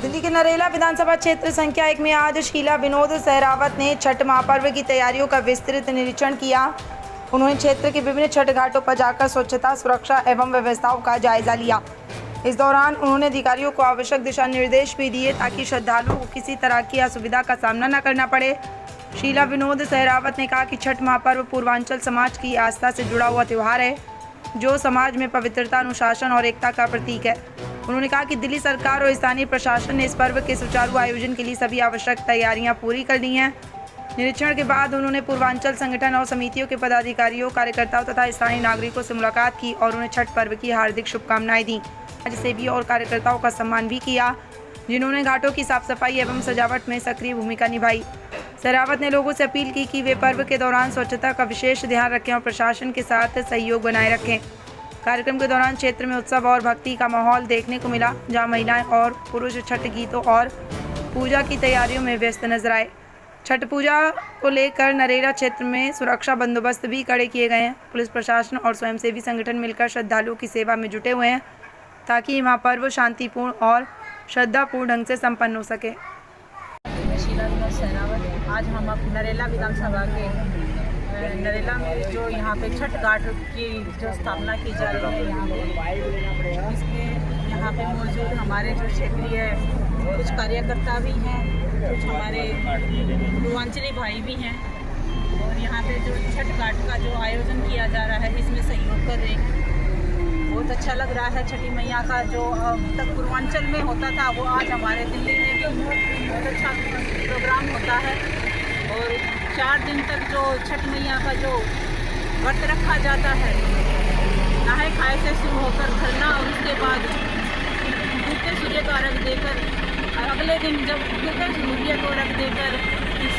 दिल्ली के नरेला विधानसभा क्षेत्र संख्या 1 में आज शीला विनोद सहरावत ने छठ महापर्व की तैयारियों का विस्तृत निरीक्षण किया। उन्होंने क्षेत्र के विभिन्न छठ घाटों पर जाकर स्वच्छता, सुरक्षा एवं व्यवस्थाओं का जायजा लिया। इस दौरान उन्होंने अधिकारियों को आवश्यक दिशा निर्देश भी दिए ताकि श्रद्धालुओं को किसी तरह की असुविधा का सामना न करना पड़े। शीला विनोद सहरावत ने कहा कि छठ महापर्व पूर्वांचल समाज की आस्था से जुड़ा हुआ त्यौहार है, जो समाज में पवित्रता, अनुशासन और एकता का प्रतीक है। उन्होंने कहा कि दिल्ली सरकार और स्थानीय प्रशासन ने इस पर्व के सुचारू आयोजन के लिए सभी आवश्यक तैयारियां पूरी कर ली हैं। निरीक्षण के बाद उन्होंने पूर्वांचल संगठन और समितियों के पदाधिकारियों, कार्यकर्ताओं तथा स्थानीय नागरिकों से मुलाकात की और उन्हें छठ पर्व की हार्दिक शुभकामनाएं दी। समाजसेवी और कार्यकर्ताओं का सम्मान भी किया, जिन्होंने घाटों की साफ सफाई एवं सजावट में सक्रिय भूमिका निभाई। सहरावत ने लोगों से अपील की कि वे पर्व के दौरान स्वच्छता का विशेष ध्यान रखें और प्रशासन के साथ सहयोग बनाए रखें। कार्यक्रम के दौरान क्षेत्र में उत्सव और भक्ति का माहौल देखने को मिला, जहां महिलाएं और पुरुष छठ गीतों और पूजा की तैयारियों में व्यस्त नजर आए। छठ पूजा को लेकर नरेला क्षेत्र में सुरक्षा बंदोबस्त भी कड़े किए गए हैं। पुलिस प्रशासन और स्वयंसेवी संगठन मिलकर श्रद्धालुओं की सेवा में जुटे हुए हैं ताकि महापर्व शांतिपूर्ण और श्रद्धापूर्ण ढंग से संपन्न हो सके। शीला विनोद सहरावत, आज हम नरेला विधानसभा के नरेला में जो यहाँ पे छठ घाट की जो स्थापना की जा रही है, इसमें यहाँ पे मौजूद हमारे जो क्षेत्रीय कुछ कार्यकर्ता भी हैं, कुछ हमारे पूर्वांचली भाई भी हैं और यहाँ पे जो छठ घाट का जो आयोजन किया जा रहा है इसमें सहयोग कर रहे हैं। बहुत अच्छा लग रहा है। छठी मैया का जो अब तक पूर्वांचल में होता था वो आज हमारे दिल्ली में भी बहुत अच्छा प्रोग्राम होता है और 4 दिन तक जो छठ मैया का जो व्रत रखा जाता है, नहाए खाए से शुरू होकर खरना और उसके बाद डूबते सूर्य को अर्घ देकर अगले दिन जब डूबते सूर्य को अर्घ देकर इस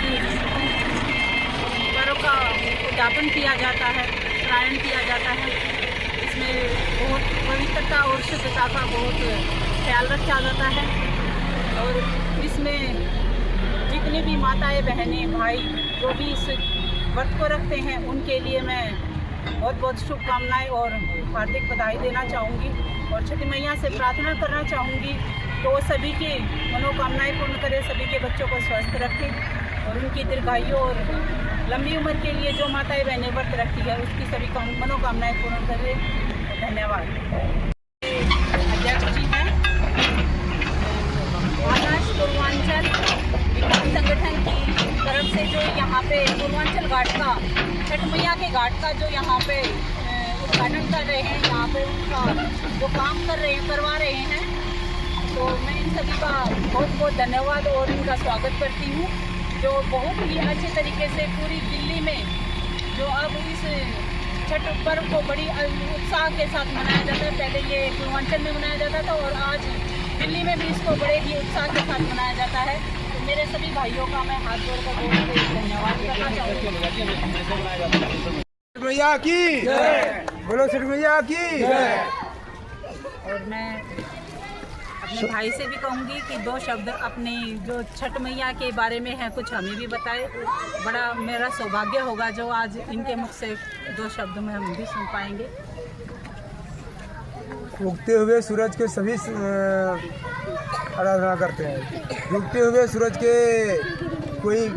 पर्व का उद्यापन किया जाता है, उत्तरायण किया जाता है। इसमें बहुत पवित्रता और शुद्धता का बहुत ख्याल रखा जाता है और इसमें जितनी भी माताएं, बहनें, भाई जो भी इस व्रत को रखते हैं उनके लिए मैं बहुत बहुत शुभकामनाएं और हार्दिक बधाई देना चाहूँगी और छठी मैया से प्रार्थना करना चाहूँगी तो वो सभी की मनोकामनाएं पूर्ण करे, सभी के बच्चों को स्वस्थ रखे और उनकी दीर्घायु और लंबी उम्र के लिए जो माताएं बहनें व्रत रखती है उसकी सभी मनोकामनाएं पूर्ण करे। धन्यवाद। अध्यक्ष जी हैं आकाश पूर्वांचल विकास संगठन की तरफ से जो यहाँ पे पूर्वांचल घाट का, छठ मैया के घाट का जो यहाँ पे उद्घाटन कर रहे हैं, यहाँ पे उनका जो काम कर रहे हैं, करवा रहे हैं, तो मैं इन सभी का बहुत बहुत धन्यवाद और इनका स्वागत करती हूँ, जो बहुत ही अच्छे तरीके से पूरी दिल्ली में जो अब इस छठ पर्व को बड़ी उत्साह के साथ मनाया जाता है। पहले ये पूर्वांचल में मनाया जाता था और आज दिल्ली में भी इसको बड़े ही उत्साह के साथ मनाया जाता है। तो मेरे सभी भाइयों का मैं हाथ जोड़कर बहुत धन्यवाद करना चाहूँगी। मैया की बोलो, छठ मैया की। और मैं अपने भाई से भी कहूँगी कि 2 शब्द अपनी जो छठ मैया के बारे में है कुछ हमें भी बताए। बड़ा मेरा सौभाग्य होगा जो आज इनके मुख से 2 शब्द में हम भी सुन पाएंगे। उगते हुए सूरज के सभी आराधना करते हैं, डूबते हुए सूरज के कोई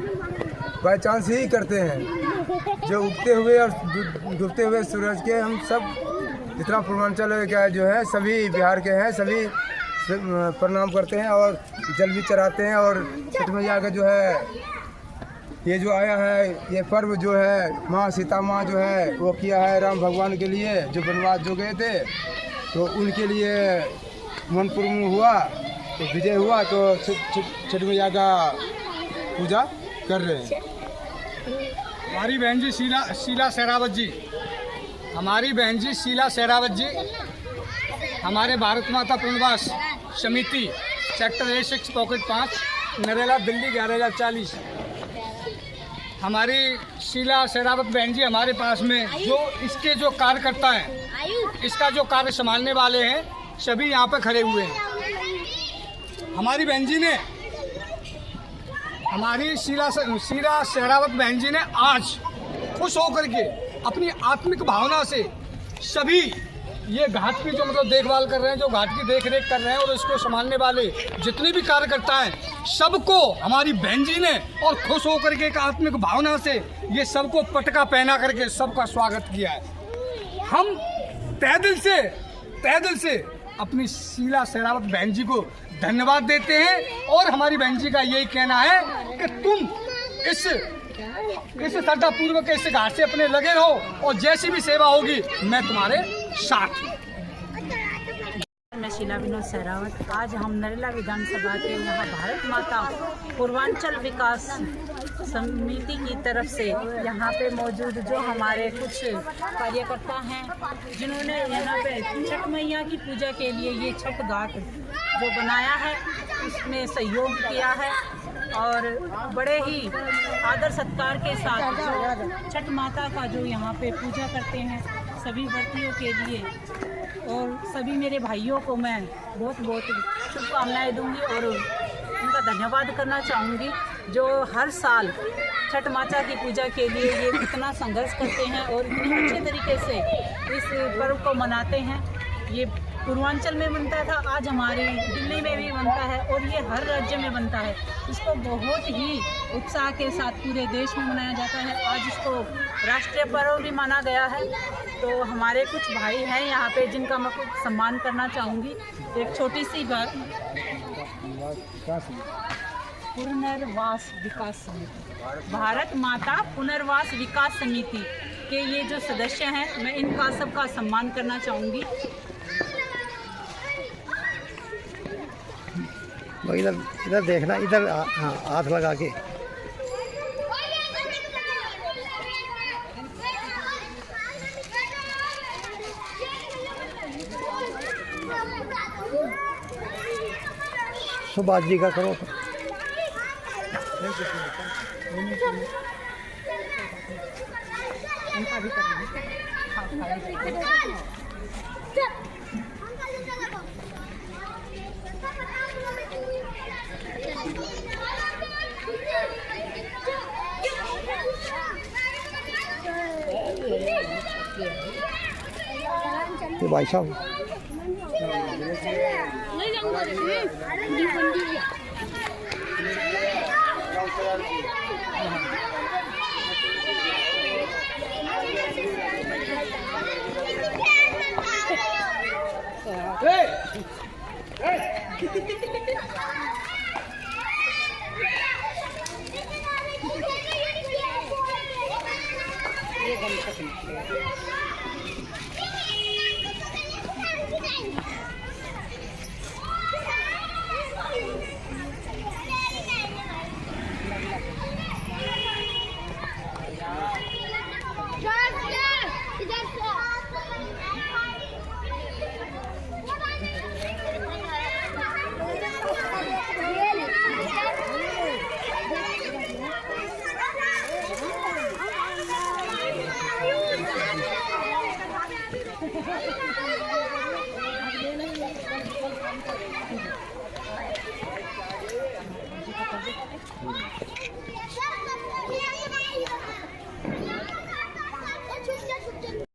बाई चांस ही करते हैं। जो उगते हुए और डूबते हुए सूरज के हम सब जितना पूर्वांचल का जो है सभी बिहार के हैं, सभी प्रणाम करते हैं और जल भी चढ़ाते हैं। और छठ मैया का जो है ये जो आया है, ये पर्व जो है माँ सीता माँ जो है वो किया है राम भगवान के लिए, जो वनवास जो गए थे तो उनके लिए मनपूर्ण हुआ, तो विजय हुआ, तो छठ मैया का पूजा कर रहे हैं। हमारी बहन जी शीला सहरावत जी, हमारी बहन जी शीला सहरावत जी हमारे भारत माता पुनर्वास समिति sector A6 pocket 5 Narela Delhi 11,040। हमारी शीला सहरावत बहन जी हमारे पास में जो इसके जो कार्यकर्ता हैं, इसका जो कार्य संभालने वाले हैं, सभी यहाँ पर खड़े हुए हैं। हमारी बहन जी ने, हमारी शीला सहरावत बहन जी ने आज खुश होकर के अपनी आत्मिक भावना से सभी ये घाट की जो मतलब देखभाल कर रहे हैं, जो घाट की देख रेख कर रहे हैं और इसको संभालने वाले जितने भी कार्यकर्ता हैं, सबको हमारी बहन जी ने और खुश होकर के एक आत्मिक भावना से ये सबको पटका पहना करके सबका स्वागत किया है। हम तहे दिल से अपनी शीला शेरावत बहन जी को धन्यवाद देते हैं और हमारी बहन जी का यही कहना है कि तुम इस श्रद्धापूर्वक इस घाट से अपने लगे रहो और जैसी भी सेवा होगी मैं तुम्हारे साथ हूँ। मैं शीला विनोद सहरावत। आज हम नरेला विधानसभा के यहाँ भारत माता पूर्वांचल विकास समिति की तरफ से यहाँ पे मौजूद जो हमारे कुछ कार्यकर्ता हैं, जिन्होंने यहाँ पे छठ मैया की पूजा के लिए ये छठ घाट जो बनाया है उसमें सहयोग किया है और बड़े ही आदर सत्कार के साथ जो छठ माता का जो यहाँ पे पूजा करते हैं सभी व्रतियों के लिए, और सभी मेरे भाइयों को मैं बहुत बहुत शुभकामनाएं दूंगी और उनका धन्यवाद करना चाहूँगी जो हर साल छठ माता की पूजा के लिए ये इतना संघर्ष करते हैं और इतने अच्छे तरीके से इस पर्व को मनाते हैं। ये पूर्वांचल में बनता था, आज हमारी दिल्ली में भी बनता है और ये हर राज्य में बनता है। इसको बहुत ही उत्साह के साथ पूरे देश में मनाया जाता है। आज इसको राष्ट्रीय पर्व भी माना गया है। तो हमारे कुछ भाई हैं यहाँ पे जिनका मैं कुछ सम्मान करना चाहूँगी। एक छोटी सी बात, पुनर्वास विकास समिति, भारत माता पुनर्वास विकास समिति के ये जो सदस्य हैं, मैं इनका सबका सम्मान करना चाहूँगी। इधर देखना, इधर हाँ हाथ लगा के। सुभाष जी का करो। इनका भी करेंगे। ये भाई साहब Thank you.